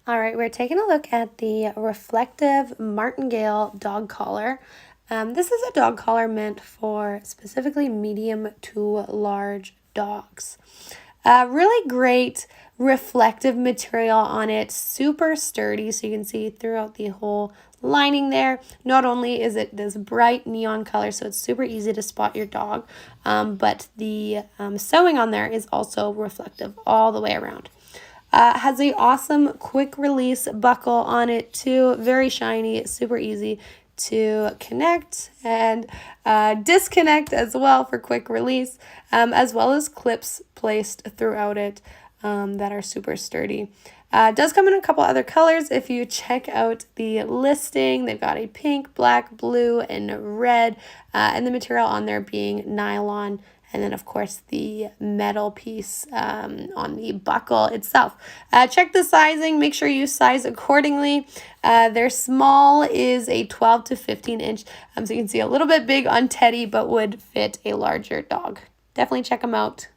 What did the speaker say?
All right, we're taking a look at the reflective Martingale dog collar. This is a dog collar meant for specifically medium to large dogs. Really great reflective material on it, super sturdy, so you can see throughout the whole lining there. Not only is it this bright neon color, so it's super easy to spot your dog, but the sewing on there is also reflective all the way around. Has a awesome quick release buckle on it too, very shiny, super easy to connect and disconnect as well for quick release, as well as clips placed throughout it that are super sturdy. It does come in a couple other colors. If you check out the listing, they've got a pink, black, blue, and red, and the material on there being nylon. And then, of course, the metal piece on the buckle itself. Check the sizing. Make sure you size accordingly. Their small is a 12 to 15 inch. So you can see a little bit big on Teddy, but would fit a larger dog. Definitely check them out.